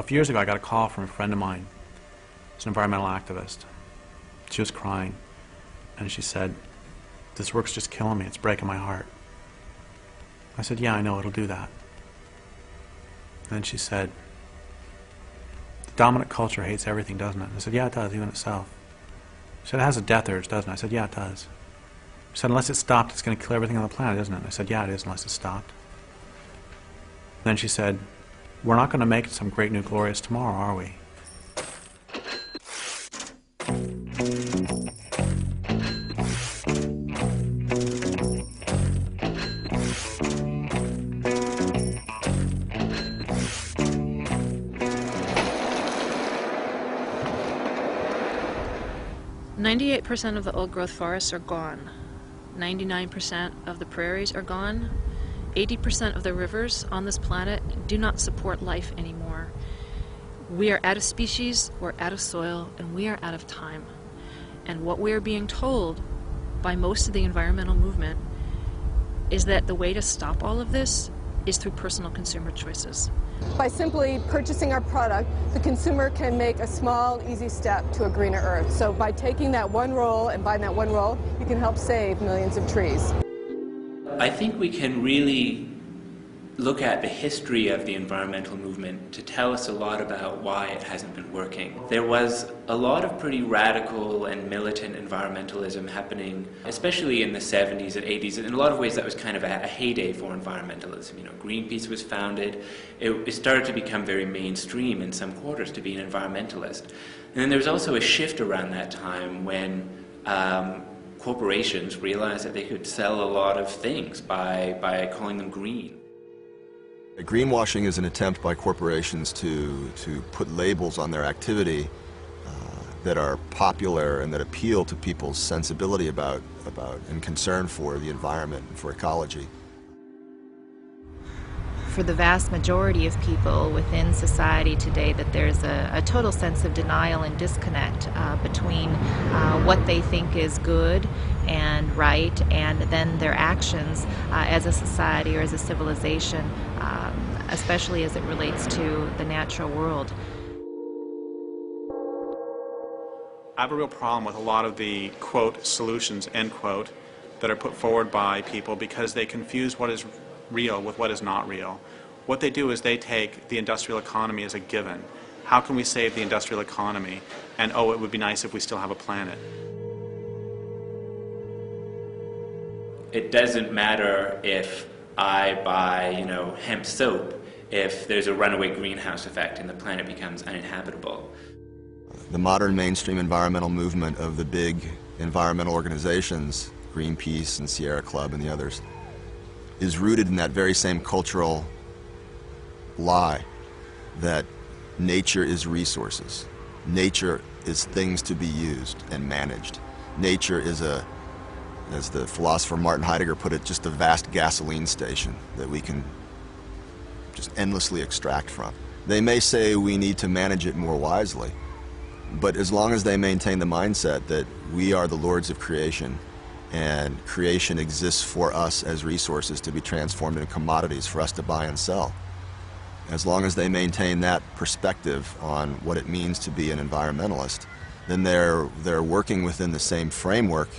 A few years ago, I got a call from a friend of mine. She's an environmental activist. She was crying, and she said, "This work's just killing me. It's breaking my heart." I said, "Yeah, I know, it'll do that." And then she said, "The dominant culture hates everything, doesn't it?" I said, "Yeah, it does, even itself." She said, "It has a death urge, doesn't it?" I said, "Yeah, it does." She said, "Unless it's stopped, it's going to kill everything on the planet, isn't it?" I said, "Yeah, it is, unless it's stopped." Then she said, "We're not going to make some great new glorious tomorrow, are we?" 98% of the old-growth forests are gone. 99% of the prairies are gone. 80% of the rivers on this planet do not support life anymore. We are out of species, we're out of soil, and we are out of time. And what we are being told by most of the environmental movement is that the way to stop all of this is through personal consumer choices. By simply purchasing our product, the consumer can make a small, easy step to a greener earth. So by taking that one roll and buying that one roll, you can help save millions of trees. I think we can really look at the history of the environmental movement to tell us a lot about why it hasn't been working. There was a lot of pretty radical and militant environmentalism happening, especially in the 70s and 80s. In a lot of ways that was kind of a heyday for environmentalism. You know, Greenpeace was founded. It started to become very mainstream in some quarters to be an environmentalist. And then there was also a shift around that time when corporations realized that they could sell a lot of things by calling them green. Greenwashing is an attempt by corporations to put labels on their activity that are popular and that appeal to people's sensibility about and concern for the environment and for ecology. For the vast majority of people within society today, that there's a total sense of denial and disconnect between what they think is good and right and then their actions as a society or as a civilization, especially as it relates to the natural world. I have a real problem with a lot of the, quote, solutions, end quote, that are put forward by people because they confuse what is real with what is not real. What they do is they take the industrial economy as a given. How can we save the industrial economy? And oh, it would be nice if we still have a planet. It doesn't matter if I buy, hemp soap if there's a runaway greenhouse effect and the planet becomes uninhabitable. The modern mainstream environmental movement of the big environmental organizations, Greenpeace and Sierra Club and the others, is rooted in that very same cultural lie that nature is resources. Nature is things to be used and managed. Nature is as the philosopher Martin Heidegger put it, just a vast gasoline station that we can just endlessly extract from. They may say we need to manage it more wisely, but as long as they maintain the mindset that we are the lords of creation and creation exists for us as resources to be transformed into commodities for us to buy and sell, as long as they maintain that perspective on what it means to be an environmentalist, then they're working within the same framework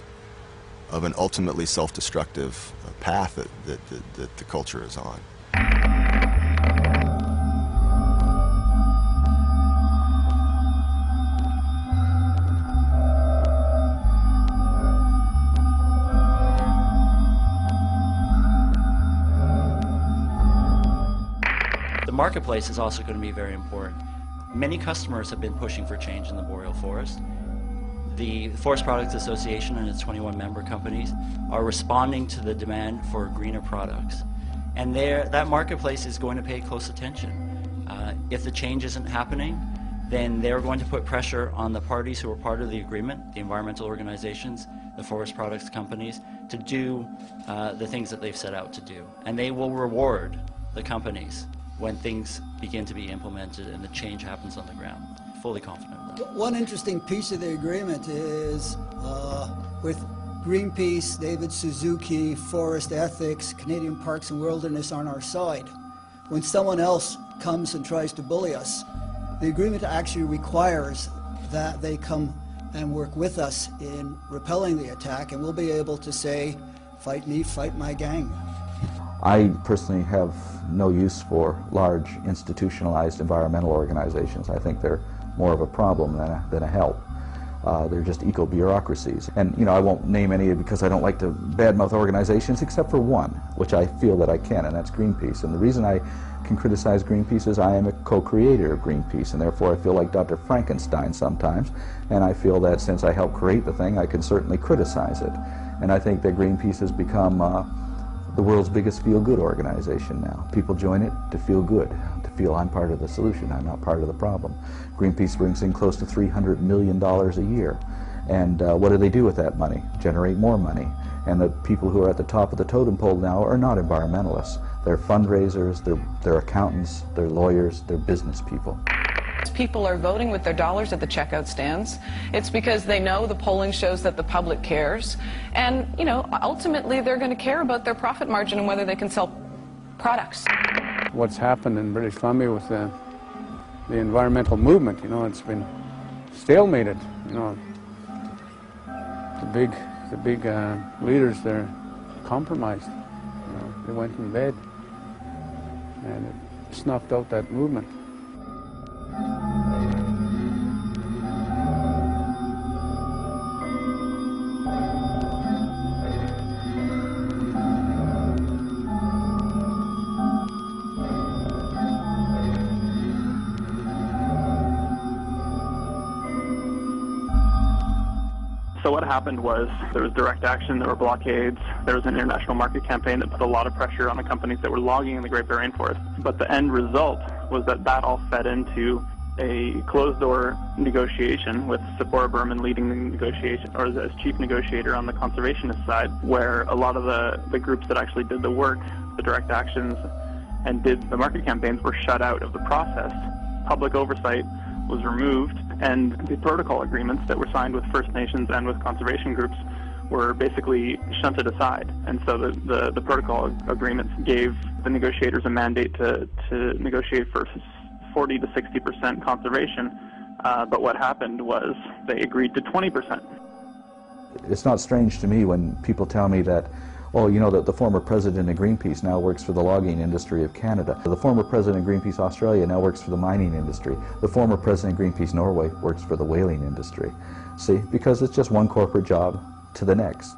of an ultimately self-destructive path that the culture is on. The marketplace is also going to be very important. Many customers have been pushing for change in the boreal forest. The Forest Products Association and its 21 member companies are responding to the demand for greener products. And that marketplace is going to pay close attention. If the change isn't happening, then they're going to put pressure on the parties who are part of the agreement, the environmental organizations, the forest products companies, to do the things that they've set out to do. And they will reward the companies when things begin to be implemented and the change happens on the ground. Fully confident of that. One interesting piece of the agreement is with Greenpeace, David Suzuki, Forest Ethics, Canadian Parks and Wilderness on our side. When someone else comes and tries to bully us, The agreement actually requires that they come and work with us in repelling the attack, and we'll be able to say, fight me, fight my gang. I personally have no use for large institutionalized environmental organizations. I think they're more of a problem than a help. They're just eco-bureaucracies. And, you know, I won't name any because I don't like to badmouth organizations except for one, which I feel that I can, and that's Greenpeace. And the reason I can criticize Greenpeace is I am a co-creator of Greenpeace, and therefore I feel like Dr. Frankenstein sometimes, and I feel that since I helped create the thing, I can certainly criticize it. And I think that Greenpeace has become the world's biggest feel-good organization now. People join it to feel good, to feel I'm part of the solution, I'm not part of the problem. Greenpeace brings in close to $300 million a year. And what do they do with that money? Generate more money. And the people who are at the top of the totem pole now are not environmentalists. They're fundraisers, they're accountants, they're lawyers, they're business people. People are voting with their dollars at the checkout stands. It's because they know the polling shows that the public cares. And, you know, ultimately they're going to care about their profit margin and whether they can sell products. What's happened in British Columbia with the environmental movement, you know, it's been stalemated. You know, the big leaders, they're compromised. You know, they went in bed, and it snuffed out that movement. So what happened was there was direct action, there were blockades, there was an international market campaign that put a lot of pressure on the companies that were logging in the Great Barrier Rainforest. But the end result was that all fed into a closed-door negotiation with Sephora Berman leading the negotiation, or as chief negotiator on the conservationist side, where a lot of the groups that actually did the work, the direct actions, and did the market campaigns were shut out of the process. Public oversight was removed, and the protocol agreements that were signed with First Nations and with conservation groups were basically shunted aside. And so the protocol agreements gave the negotiators a mandate to negotiate for 40 to 60% conservation, but what happened was they agreed to 20%. It's not strange to me when people tell me that, oh, you know, that the former president of Greenpeace now works for the logging industry of Canada. The former president of Greenpeace Australia now works for the mining industry. The former president of Greenpeace Norway works for the whaling industry. See, because it's just one corporate job to the next.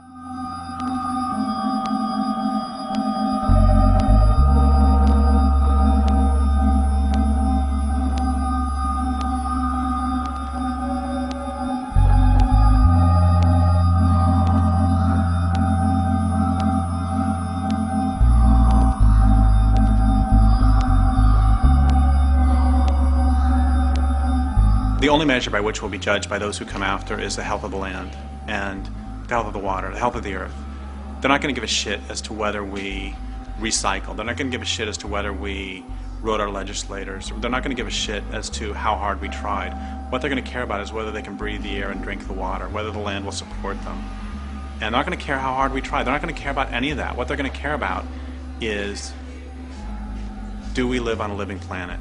The only measure by which we'll be judged by those who come after is the health of the land and the health of the water, the health of the earth. They're not going to give a shit as to whether we recycle. They're not going to give a shit as to whether we wrote our legislators. They're not going to give a shit as to how hard we tried. What they're going to care about is whether they can breathe the air and drink the water, whether the land will support them. And they're not going to care how hard we try. They're not going to care about any of that. What they're going to care about is, do we live on a living planet?